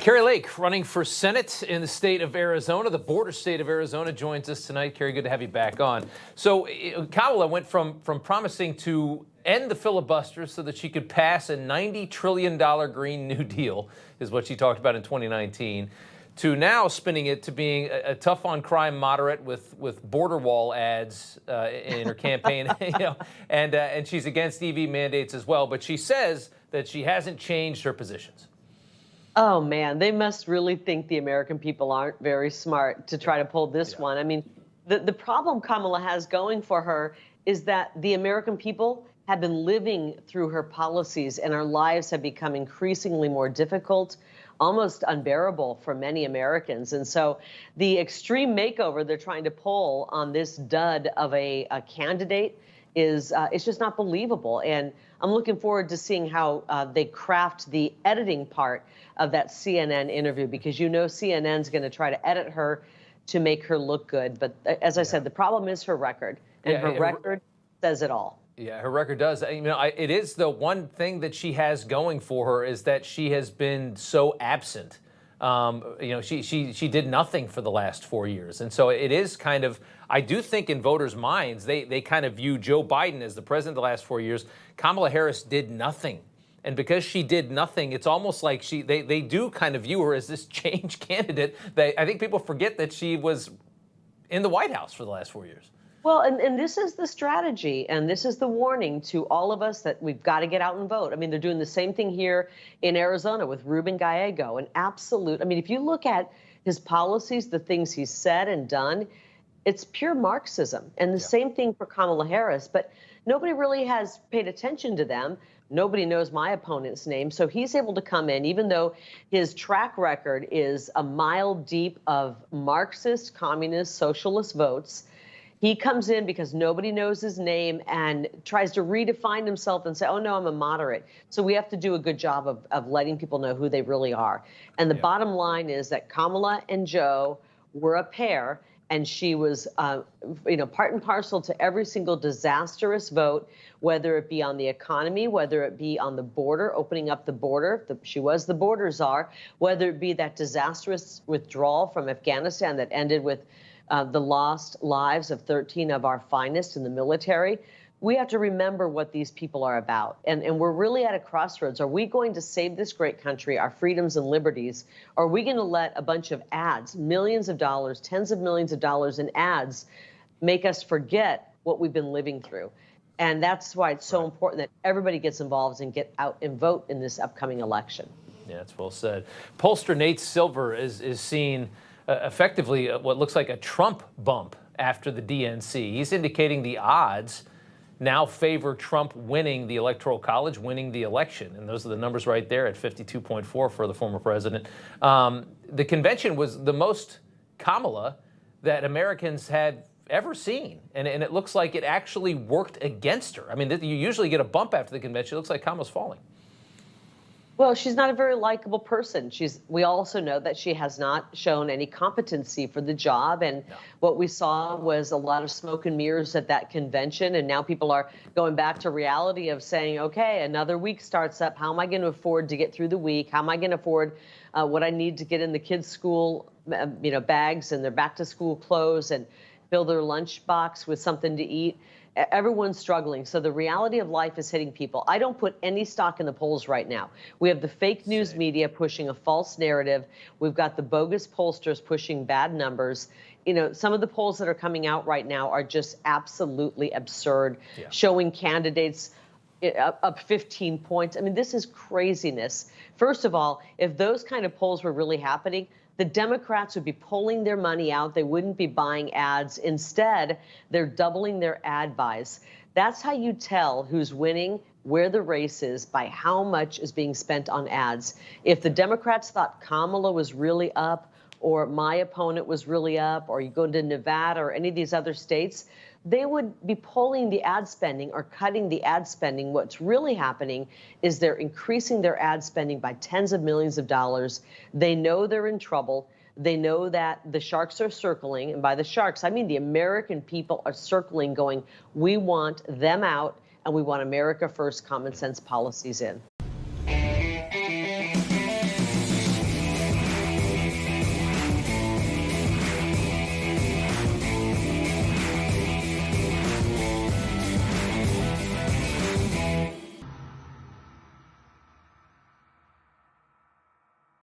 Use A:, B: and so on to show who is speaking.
A: Kari Lake running for Senate in the state of Arizona, the border state of Arizona, joins us tonight. Kari, good to have you back on. So Kamala went from promising to end the filibuster so that she could pass a $90 trillion Green New Deal, is what she talked about in 2019, to now spinning it to being a tough on crime moderate with border wall ads in her campaign, and she's against EV mandates as well. But she says that she hasn't changed her positions.
B: Oh man, they must really think the American people aren't very smart to try to pull this one. I mean, the problem Kamala has going for her is that the American people have been living through her policies, and our lives have become increasingly more difficult, almost unbearable for many Americans. And so the extreme makeover they're trying to pull on this dud of a candidate is it's just not believable. And I'm looking forward to seeing how they craft the editing part of that CNN interview, because CNN's going to try to edit her to make her look good. But as I said, the problem is her record, and her record says it all.
A: Yeah, her record does. It is the one thing that she has going for her is that she has been so absent. She did nothing for the last 4 years. And so it is kind of, I do think in voters' minds, they kind of view Joe Biden as the president the last 4 years. Kamala Harris did nothing. And because she did nothing, it's almost like they do kind of view her as this change candidate. I think people forget that she was in the White House for the last 4 years.
B: Well, and this is the strategy, and this is the warning to all of us that we've got to get out and vote. I mean, they're doing the same thing here in Arizona with Ruben Gallego, an absolute, if you look at his policies, the things he's said and done, it's pure Marxism. And the same thing for Kamala Harris, but nobody really has paid attention to them. Nobody knows my opponent's name. So he's able to come in, even though his track record is a mile deep of Marxist, communist, socialist votes. He comes in because nobody knows his name and tries to redefine himself and say, oh, no, I'm a moderate. So we have to do a good job of letting people know who they really are. And the bottom line is that Kamala and Joe were a pair, and she was, part and parcel to every single disastrous vote, whether it be on the economy, whether it be on the border, opening up the border. She was the border czar, whether it be that disastrous withdrawal from Afghanistan that ended with the lost lives of 13 of our finest in the military. We have to remember what these people are about. And we're really at a crossroads. Are we going to save this great country, our freedoms and liberties? Or are we going to let a bunch of ads, millions of dollars, tens of millions of dollars in ads, make us forget what we've been living through? And that's why it's so important that everybody gets involved and get out and vote in this upcoming election.
A: Yeah, that's well said. Pollster Nate Silver is seeing effectively what looks like a Trump bump after the DNC. He's indicating the odds now favor Trump winning the Electoral College, winning the election. And those are the numbers right there at 52.4 for the former president. The convention was the most Kamala that Americans had ever seen. And it looks like it actually worked against her. I mean, you usually get a bump after the convention. It looks like Kamala's falling.
B: Well, she's not a very likable person. We also know that she has not shown any competency for the job. And what we saw was a lot of smoke and mirrors at that convention. And now people are going back to reality of saying, okay, another week starts up. How am I going to afford to get through the week? How am I going to afford what I need to get in the kids' school, bags and their back to school clothes and fill their lunchbox with something to eat? Everyone's struggling. So the reality of life is hitting people. I don't put any stock in the polls right now. We have the fake news media pushing a false narrative. We've got the bogus pollsters pushing bad numbers. Some of the polls that are coming out right now are just absolutely absurd, showing candidates up 15 points. I mean, this is craziness. First of all, if those kind of polls were really happening, the Democrats would be pulling their money out. They wouldn't be buying ads. Instead, they're doubling their ad buys. That's how you tell who's winning, where the race is, by how much is being spent on ads. If the Democrats thought Kamala was really up, or my opponent was really up, or you go to Nevada or any of these other states, they would be pulling the ad spending or cutting the ad spending. What's really happening is they're increasing their ad spending by tens of millions of dollars. They know they're in trouble. They know that the sharks are circling. And by the sharks, I mean the American people are circling, going, we want them out, and we want America First common sense policies in.